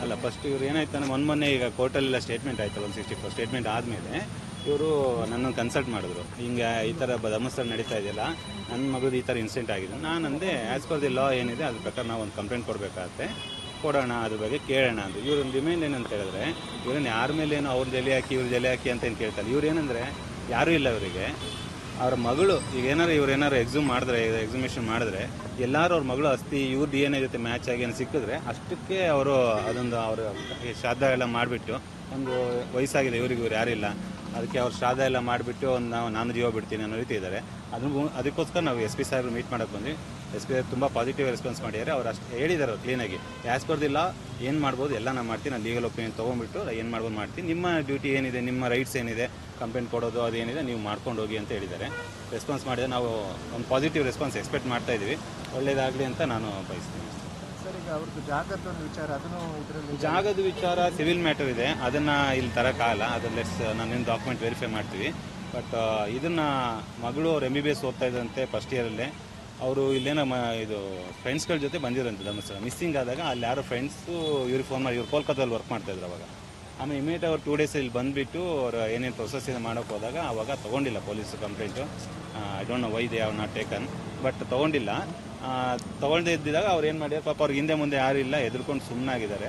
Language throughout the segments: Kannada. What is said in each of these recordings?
ಅಲ್ಲ ಫಸ್ಟ್ ಇವ್ರು ಏನಾಯ್ತು ಮೊನ್ನೆ ಈಗ ಕೋರ್ಟಲ್ಲೆಲ್ಲ ಸ್ಟೇಟ್ಮೆಂಟ್ ಆಯ್ತು 164 ಸ್ಟೇಟ್ಮೆಂಟ್ ಆದಮೇಲೆ ಇವರು ನನ್ನನ್ನು ಕನ್ಸಲ್ಟ್ ಮಾಡಿದ್ರು. ಹಿಂಗೆ ಈ ಥರ ಧರ್ಮಸ್ಥಳ ನಡೀತಾ ಇದೆಯಲ್ಲ, ನನ್ನ ಮಗದು ಈ ಥರ ಇನ್ಸಿಡೆಂಟ್ ಆಗಿದೆ. ನಾನು ಅಂದೆ ಆ್ಯಸ್ ಪರ್ ದಿ ಲಾ ಏನಿದೆ ಅದ್ರ ಪ್ರಕಾರ ನಾವು ಒಂದು ಕಂಪ್ಲೇಂಟ್ ಕೊಡಬೇಕಾಗತ್ತೆ, ಕೊಡೋಣ, ಅದ್ರ ಬಗ್ಗೆ ಕೇಳೋಣ ಅಂತ. ಇವ್ರ ಡಿಮ್ಯಾಂಡ್ ಏನಂತ ಹೇಳಿದ್ರೆ, ಇವ್ರನ್ನ ಯಾರ ಮೇಲೇನು ಅವ್ರು ಜಲೆ ಹಾಕಿ ಇವ್ರು ಜಲೆ ಹಾಕಿ ಅಂತ ಏನು ಕೇಳ್ತಾರೆ. ಇವ್ರು ಏನಂದರೆ ಯಾರೂ ಇಲ್ಲ ಅವರಿಗೆ, ಅವ್ರ ಮಗಳು ಈಗ ಇವ್ರೇನಾರು ಎಕ್ಸಿಮಿಷನ್ ಮಾಡಿದ್ರೆ ಎಲ್ಲರೂ ಅವ್ರ ಮಗಳು ಅಸ್ತಿ ಇವ್ರ DNA ಜೊತೆ ಮ್ಯಾಚ್ ಆಗಿ ಏನು ಸಿಕ್ಕಿದ್ರೆ ಅಷ್ಟಕ್ಕೆ ಅವರು ಅದೊಂದು ಅವರು ಶ್ರಾದ್ದ ಎಲ್ಲ ಮಾಡಿಬಿಟ್ಟು, ಒಂದು ವಯಸ್ಸಾಗಿದೆ ಇವ್ರು ಯಾರಿಲ್ಲ, ಅದಕ್ಕೆ ಅವ್ರು ಶ್ರಾದ್ದ ಎಲ್ಲ ಮಾಡಿಬಿಟ್ಟು ನಾನು ಜೀವ ಬಿಡ್ತೀನಿ ಅನ್ನೋ ರೀತಿ ಇದ್ದಾರೆ. ಅದಕ್ಕೋಸ್ಕರ ನಾವು SP ಸಾಹೇಬ್ರು ಮೀಟ್ ಮಾಡೋಕ್ಕೆ ಬಂದ್ವಿ. SP ತುಂಬ ಪಾಸಿಟಿವ್ ರೆಸ್ಪಾನ್ಸ್ ಮಾಡಿದ್ದಾರೆ. ಅವ್ರು ಅಷ್ಟು ಹೇಳಿದ್ದಾರೆ ಕ್ಲೀನಾಗಿ, ಆ್ಯಸ್ ಪರ್ ದಿ ಲಾ ಏನು ಮಾಡ್ಬೋದು ಎಲ್ಲ ನಾನು ಮಾಡ್ತೀನಿ, ನಾನು ಲೀಗಲ್ ಒಪಿನಿಯನ್ ತೊಗೊಂಡ್ಬಿಟ್ಟು ಏನು ಮಾಡ್ಬೋದು ಮಾಡ್ತೀನಿ, ನಿಮ್ಮ ಡ್ಯೂಟಿ ಏನಿದೆ, ನಿಮ್ಮ ರೈಟ್ಸ್ ಏನಿದೆ, ಕಂಪ್ಲೇಂಟ್ ಕೊಡೋದು ಅದೇನಿದೆ ನೀವು ಮಾಡ್ಕೊಂಡು ಹೋಗಿ ಅಂತ ಹೇಳಿದ್ದಾರೆ. ರೆಸ್ಪಾನ್ಸ್ ಮಾಡಿದರೆ ನಾವು ಒಂದು ಪಾಸಿಟಿವ್ ರೆಸ್ಪಾನ್ಸ್ ಎಕ್ಸ್ಪೆಕ್ಟ್ ಮಾಡ್ತಾ ಇದ್ದೀವಿ. ಒಳ್ಳೇದಾಗಲಿ ಅಂತ ನಾನು ಬಯಸ್ತೀನಿ. ಸರ್, ಈಗ ಅವ್ರದ್ದು ಜಾಗದ ವಿಚಾರ, ಅದನ್ನು ಇದರಲ್ಲಿ ಜಾಗದ ವಿಚಾರ ಸಿವಿಲ್ ಮ್ಯಾಟರ್ ಇದೆ, ಅದನ್ನು ಇಲ್ಲಿ ತರೋಕ್ಕಾಗಲ್ಲ. ಅದರಲ್ಲಿ ನಾನೇನು ಡಾಕ್ಯುಮೆಂಟ್ ವೆರಿಫೈ ಮಾಡ್ತೀವಿ. ಬಟ್ ಇದನ್ನು ಮಗಳು ಅವ್ರು MBBS ಓದ್ತಾ ಇದ್ದಂತೆ ಫಸ್ಟ್ ಇಯರಲ್ಲೇ ಅವರು ಇಲ್ಲೇನೋ ಇದು ಫ್ರೆಂಡ್ಸ್ಗಳ ಜೊತೆ ಬಂದಿರೋಂಥ ಧರ್ಮಸ್ಥಳ ಮಿಸ್ಸಿಂಗ್ ಆದಾಗ ಅಲ್ಲಿ ಯಾರೋ ಫ್ರೆಂಡ್ಸು ಇವ್ರಿಗೆ ಫೋನ್ ಮಾಡಿ, ಇವ್ರು ಕೋಲ್ಕತ್ತಾದಲ್ಲಿ ವರ್ಕ್ ಮಾಡ್ತಾಯಿದ್ರು ಅವಾಗ. ಆಮೇಲೆ ಇಮಿಡಿಯೇಟ್ ಅವ್ರು 2 days ಇಲ್ಲಿ ಬಂದುಬಿಟ್ಟು ಅವ್ರು ಏನೇನು ಪ್ರೊಸೆಸ್ ಇದೆ ಮಾಡೋಕ್ಕೆ ಹೋದಾಗ ಆವಾಗ ತೊಗೊಂಡಿಲ್ಲ police complaint. I don't know why they have not taken, but ತೊಗೊಂಡಿಲ್ಲ. ತೊಗೊಳ್ದೇ ಇದ್ದಿದ್ದಾಗ ಅವ್ರು ಏನು ಮಾಡ್ಯಾರ, ಪಾಪ ಅವ್ರಿಗೆ ಹಿಂದೆ ಮುಂದೆ ಯಾರು ಇಲ್ಲ, ಎದುರ್ಕೊಂಡು ಸುಮ್ಮನಾಗಿದ್ದಾರೆ.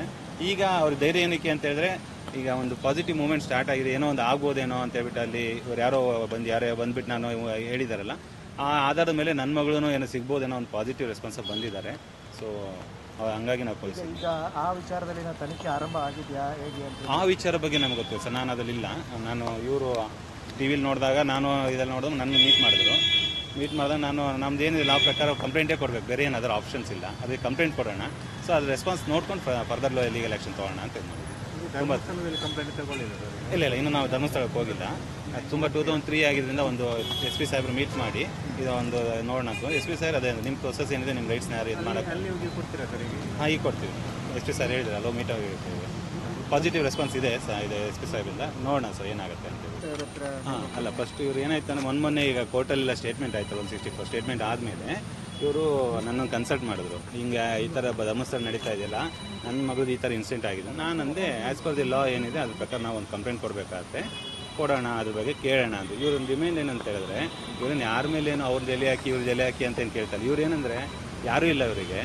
ಈಗ ಅವ್ರ ಧೈರ್ಯ ಏನಕ್ಕೆ ಅಂತ ಹೇಳಿದ್ರೆ, ಈಗ ಒಂದು ಪಾಸಿಟಿವ್ ಮೂವ್ಮೆಂಟ್ ಸ್ಟಾರ್ಟ್ ಆಗಿದೆ, ಏನೋ ಒಂದು ಆಗ್ಬೋದೇನೋ ಅಂತ ಹೇಳ್ಬಿಟ್ಟು ಅಲ್ಲಿ ಇವ್ರು ಯಾರೋ ಬಂದುಬಿಟ್ಟು ನಾನು ಹೇಳಿದಾರಲ್ಲ, ಆ ಆಧಾರದ ಮೇಲೆ ನನ್ನ ಮಗಳೂ ಏನೋ ಸಿಗ್ಬೋದೇನೋ ಒಂದು ಪಾಸಿಟಿವ್ ರೆಸ್ಪಾನ್ಸ್ ಬಂದಿದ್ದಾರೆ. ಸೊ ಹಂಗಾಗಿ ನಾವು ಪೊಲೀಸ್ ಈಗ ಆ ವಿಚಾರದಲ್ಲಿ ತನಿಖೆ ಆರಂಭ ಆಗಿದೆಯಾ ಹೇಗೆ ಅಂತ ಆ ವಿಚಾರ ಬಗ್ಗೆ ನಮ್ಗೆ ಗೊತ್ತಿಲ್ಲ ಸರ್. ನಾನು ಅದರಲ್ಲಿಲ್ಲ. ನಾನು ಇವರು TV ನೋಡಿದಾಗ ನಾನು ಇದೆಲ್ಲ ನೋಡಿದಾಗ ನನ್ನ ಮೀಟ್ ಮಾಡಿದಾಗ ನಮ್ದು ಏನಿದೆ ಲಾ ಪ್ರಕಾರ ಕಂಪ್ಲೇಂಟೇ ಕೊಡಬೇಕು, ಬೇರೆ ಏನು ಅದರ ಆಪ್ಷನ್ಸ್ ಇಲ್ಲ. ಅದಕ್ಕೆ ಕಂಪ್ಲೇಂಟ್ ಕೊಡೋಣ, ಸೊ ಅದು ರೆಸ್ಪಾನ್ಸ್ ನೋಡ್ಕೊಂಡು ಫರ್ದರ್ ಲೀಗಲ್ ಆ್ಯಕ್ಷನ್ ತೊಗೊಳ್ಳೋಣ ಅಂತ ತುಂಬ ಕಂಪ್ಲೇಂಟ್ ತಗೊಳ್ಳಿಲ್ಲ ಸರ್. ಇಲ್ಲ ಇನ್ನು ನಾವು ಧರ್ಮಸ್ಥಳಕ್ಕೆ ಹೋಗಿಲ್ಲ. ತುಂಬ 2003 ಆಗಿದ್ದರಿಂದ ಒಂದು SP ಸಾಹೇಬ್ರು ಮೀಟ್ ಮಾಡಿ ಇದೊಂದು ನೋಡೋಣ ಅಂತ. SP ಸಾಹೇಬ್ ಅದೇ ನಿಮ್ಮ ಪ್ರೊಸೆಸ್ ಏನಿದೆ, ನಿಮ್ಮ ರೈಟ್ಸ್ನ ಯಾರು ಇದು ಮಾಡೋಕ್ಕೆ ಅಲ್ಲಿ ಕೊಡ್ತೀರಾ ಸರ್? ಈಗ ಕೊಡ್ತೀವಿ. SP ಸಾಹೇಬ್ ಹೇಳಿದ್ರೆ ಅಲ್ಲೋ ಮೀಟ್ ಆಗಿರ್ತೀವಿ. ಪಾಸಿಟಿವ್ ರೆಸ್ಪಾನ್ಸ್ ಇದೆ ಇದೆ SP ಸಾಹೇಬಿಂದ. ನೋಡೋಣ ಸರ್ ಏನಾಗುತ್ತೆ ಅಂತ. ಅಲ್ಲ ಫಸ್ಟ್ ಇವ್ರು ಏನಾಯ್ತು ಮೊನ್ನೆ ಈಗ ಕೋರ್ಟಲ್ಲೆಲ್ಲ ಸ್ಟೇಟ್ಮೆಂಟ್ ಆಯ್ತು 164 ಸ್ಟೇಟ್ಮೆಂಟ್ ಆದಮೇಲೆ ಇವರು ನನ್ನನ್ನು ಕನ್ಸಲ್ಟ್ ಮಾಡಿದ್ರು. ಹಿಂಗೆ ಈ ಥರ ಧರ್ಮಸ್ಥಳ ನಡೀತಾ ಇದೆಯಲ್ಲ, ನನ್ನ ಮಗದು ಈ ಥರ ಇನ್ಸಿಡೆಂಟ್ ಆಗಿದೆ. ನಾನು ಅಂದೆ ಆ್ಯಸ್ ಪರ್ ದಿ ಲಾ ಏನಿದೆ ಅದ್ರ ಪ್ರಕಾರ ನಾವು ಒಂದು ಕಂಪ್ಲೇಂಟ್ ಕೊಡಬೇಕಾಗತ್ತೆ, ಕೊಡೋಣ, ಅದ್ರ ಬಗ್ಗೆ ಕೇಳೋಣ ಅಂತ. ಇವ್ರ ಡಿಮ್ಯಾಂಡ್ ಏನಂತ ಹೇಳಿದ್ರೆ, ಇವ್ರನ್ನ ಯಾರ ಮೇಲೇನು ಅವ್ರು ಜಲೆ ಹಾಕಿ ಇವ್ರು ಜಲೆ ಹಾಕಿ ಅಂತ ಏನು ಕೇಳ್ತಾರೆ. ಇವ್ರು ಏನಂದರೆ ಯಾರೂ ಇಲ್ಲ ಇವರಿಗೆ,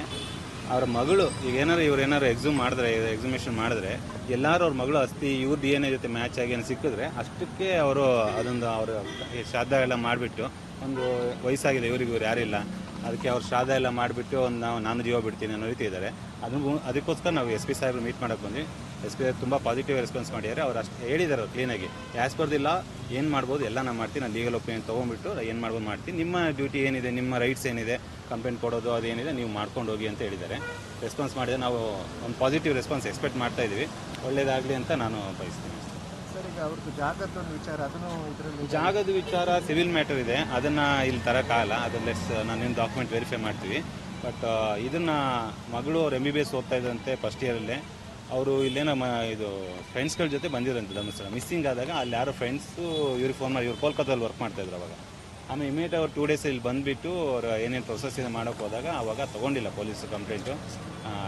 ಅವ್ರ ಮಗಳು ಈಗ ಇವ್ರೇನಾರು ಎಕ್ಸಿಮಿಷನ್ ಮಾಡಿದ್ರೆ ಎಲ್ಲರೂ ಅವ್ರ ಮಗಳು ಅಸ್ತಿ ಇವ್ರ DNA ಜೊತೆ ಮ್ಯಾಚ್ ಆಗಿ ಏನು ಸಿಕ್ಕಿದ್ರೆ ಅಷ್ಟಕ್ಕೆ ಅವರು ಅದೊಂದು ಅವರು ಶ್ರಾದ್ದ ಎಲ್ಲ ಮಾಡಿಬಿಟ್ಟು, ಒಂದು ವಯಸ್ಸಾಗಿದೆ ಇವ್ರು ಯಾರಿಲ್ಲ, ಅದಕ್ಕೆ ಅವ್ರು ಶ್ರಾದ್ದ ಎಲ್ಲ ಮಾಡಿಬಿಟ್ಟು ನಾನು ಜೀವ ಬಿಡ್ತೀನಿ ಅನ್ನೋ ರೀತಿ ಇದ್ದಾರೆ. ಅದಕ್ಕೋಸ್ಕರ ನಾವು SP ಸಾಹೇಬ್ರು ಮೀಟ್ ಮಾಡೋಕ್ಕೆ ಬಂದ್ವಿ. SP ತುಂಬ ಪಾಸಿಟಿವ್ ರೆಸ್ಪಾನ್ಸ್ ಮಾಡಿದ್ದಾರೆ. ಅವ್ರು ಅಷ್ಟು ಹೇಳಿದ್ದಾರೆ ಕ್ಲೀನಾಗಿ, ಆ್ಯಸ್ ಪರ್ ದಿ ಲಾ ಏನು ಮಾಡ್ಬೋದು ಎಲ್ಲ ನಾನು ಮಾಡ್ತೀನಿ, ನಾನು ಲೀಗಲ್ ಒಪಿನಿಯನ್ ತೊಗೊಂಡ್ಬಿಟ್ಟು ಏನು ಮಾಡ್ಬೋದು ಮಾಡ್ತೀನಿ, ನಿಮ್ಮ ಡ್ಯೂಟಿ ಏನಿದೆ, ನಿಮ್ಮ ರೈಟ್ಸ್ ಏನಿದೆ, ಕಂಪ್ಲೇಂಟ್ ಕೊಡೋದು ಅದೇನಿದೆ ನೀವು ಮಾಡ್ಕೊಂಡು ಹೋಗಿ ಅಂತ ಹೇಳಿದ್ದಾರೆ. ರೆಸ್ಪಾನ್ಸ್ ಮಾಡಿದರೆ ನಾವು ಒಂದು ಪಾಸಿಟಿವ್ ರೆಸ್ಪಾನ್ಸ್ ಎಕ್ಸ್ಪೆಕ್ಟ್ ಮಾಡ್ತಾ ಇದ್ದೀವಿ. ಒಳ್ಳೇದಾಗಲಿ ಅಂತ ನಾನು ಬಯಸ್ತೀನಿ. ಸರ್, ಈಗ ಅವ್ರದ್ದು ಜಾಗದ ವಿಚಾರ, ಅದನ್ನು ಇದರಲ್ಲಿ ಜಾಗದ ವಿಚಾರ ಸಿವಿಲ್ ಮ್ಯಾಟರ್ ಇದೆ, ಅದನ್ನು ಇಲ್ಲಿ ತರೋಕ್ಕಾಗಲ್ಲ. ಅದರಲ್ಲಿ ನಾನೇನು ಡಾಕ್ಯುಮೆಂಟ್ ವೆರಿಫೈ ಮಾಡ್ತೀವಿ. ಬಟ್ ಇದನ್ನು ಮಗಳು ಅವ್ರು MBBS ಓದ್ತಾ ಇದ್ದಂತೆ ಫಸ್ಟ್ ಇಯರಲ್ಲೇ ಅವರು ಇಲ್ಲೇನೋ ಇದು ಫ್ರೆಂಡ್ಸ್ಗಳ ಜೊತೆ ಬಂದಿರೋಂಥ ಧರ್ಮಸ್ಥಳ ಮಿಸ್ಸಿಂಗ್ ಆದಾಗ ಅಲ್ಲಿ ಯಾರೋ ಫ್ರೆಂಡ್ಸು ಇವ್ರಿಗೆ ಫೋನ್ ಮಾಡಿ, ಇವ್ರು ಕೋಲ್ಕತ್ತಾದಲ್ಲಿ ವರ್ಕ್ ಮಾಡ್ತಾಯಿದ್ರು ಅವಾಗ. ಆಮೇಲೆ ಇಮಿಡಿಯೇಟ್ ಅವ್ರು 2 days ಇಲ್ಲಿ ಬಂದುಬಿಟ್ಟು ಅವ್ರು ಏನೇನು ಪ್ರೊಸೆಸ್ ಇದೆ ಮಾಡೋಕ್ಕೆ ಹೋದಾಗ ಆವಾಗ ತೊಗೊಂಡಿಲ್ಲ police complaint.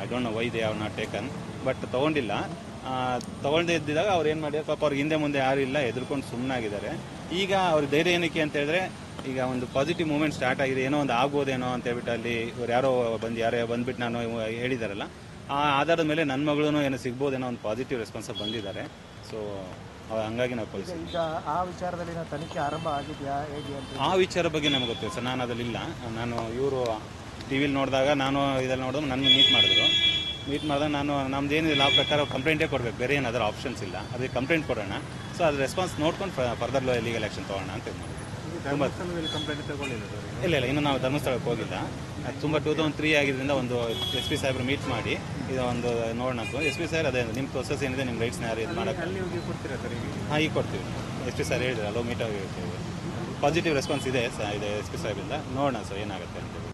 I don't know why they have not taken, but ತೊಗೊಂಡಿಲ್ಲ. ತೊಗೊಳ್ದೇ ಇದ್ದಿದ್ದಾಗ ಅವ್ರು ಏನು ಮಾಡ್ಯಾರ, ಪಾಪ ಅವ್ರಿಗೆ ಹಿಂದೆ ಮುಂದೆ ಯಾರು ಇಲ್ಲ, ಎದುರ್ಕೊಂಡು ಸುಮ್ಮನಾಗಿದ್ದಾರೆ. ಈಗ ಅವ್ರ ಧೈರ್ಯ ಏನಕ್ಕೆ ಅಂತ ಹೇಳಿದ್ರೆ, ಈಗ ಒಂದು ಪಾಸಿಟಿವ್ ಮೂವ್ಮೆಂಟ್ ಸ್ಟಾರ್ಟ್ ಆಗಿದೆ, ಏನೋ ಒಂದು ಆಗ್ಬೋದೇನೋ ಅಂತ ಹೇಳ್ಬಿಟ್ಟು ಅಲ್ಲಿ ಇವ್ರು ಯಾರೋ ಬಂದುಬಿಟ್ಟು ನಾನು ಹೇಳಿದಾರಲ್ಲ, ಆ ಆಧಾರದ ಮೇಲೆ ನನ್ನ ಮಗಳೂ ಏನೋ ಸಿಗ್ಬೋದೇನೋ ಒಂದು ಪಾಸಿಟಿವ್ ರೆಸ್ಪಾನ್ಸ್ ಬಂದಿದ್ದಾರೆ. ಸೊ ಹಂಗಾಗಿ ನಾವು ಪೊಲೀಸ್ ಈಗ ಆ ವಿಚಾರದಲ್ಲಿ ತನಿಖೆ ಆರಂಭ ಆಗಿದೆಯಾ ಹೇಗೆ ಅಂತ ಆ ವಿಚಾರ ಬಗ್ಗೆ ನಮ್ಗೆ ಗೊತ್ತಿಲ್ಲ ಸರ್. ನಾನು ಅದರಲ್ಲಿಲ್ಲ. ನಾನು ಇವರು TV ನೋಡಿದಾಗ ನಾನು ಇದೆಲ್ಲ ನೋಡಿದಾಗ ನನ್ನ ಮೀಟ್ ಮಾಡಿದಾಗ ನಮ್ದು ಏನಿದೆ ಲಾ ಪ್ರಕಾರ ಕಂಪ್ಲೇಂಟೇ ಕೊಡಬೇಕು, ಬೇರೆ ಏನು ಅದರ ಆಪ್ಷನ್ಸ್ ಇಲ್ಲ. ಅದಕ್ಕೆ ಕಂಪ್ಲೇಂಟ್ ಕೊಡೋಣ, ಸೊ ಅದು ರೆಸ್ಪಾನ್ಸ್ ನೋಡ್ಕೊಂಡು ಫರ್ದರ್ ಲೀಗಲ್ ಆ್ಯಕ್ಷನ್ ತೊಗೊಳ್ಳೋಣ ಅಂತ ಮಾಡಿದ್ವಿ. ಕಂಪ್ಲೇಂಟ್ ತಗೊಳ್ಳಿಲ್ಲ ಸರ್? ಇಲ್ಲ ಇನ್ನು ನಾವು ಧರ್ಮಸ್ಥಳಕ್ಕೆ ಹೋಗಿಲ್ಲ. ತುಂಬ 2003 ಆಗಿದ್ದರಿಂದ ಒಂದು SP ಸಾಹೇಬ್ರು ಮೀಟ್ ಮಾಡಿ ಇದೊಂದು ನೋಡೋಣ ಅಂತ. SP ಸಾಹೇಬ್ ಅದೇ ನಿಮ್ಮ ಪ್ರೊಸೆಸ್ ಏನಿದೆ, ನಿಮ್ಮ ರೈಟ್ಸ್ನ ಯಾರು ಇದು ಮಾಡೋಕ್ಕೆ ಅಲ್ಲಿ ಕೊಡ್ತೀರಾ ಸರ್? ಈಗ ಕೊಡ್ತೀವಿ. SP ಸಾಹೇಬ್ ಹೇಳಿದ್ರೆ ಅಲ್ಲೋ ಮೀಟ್ ಆಗಿರ್ತೀವಿ. ಪಾಸಿಟಿವ್ ರೆಸ್ಪಾನ್ಸ್ ಇದೆ SP ಸಾಹೇಬಿಂದ. ನೋಡೋಣ ಸರ್ ಏನಾಗುತ್ತೆ ಅಂತ.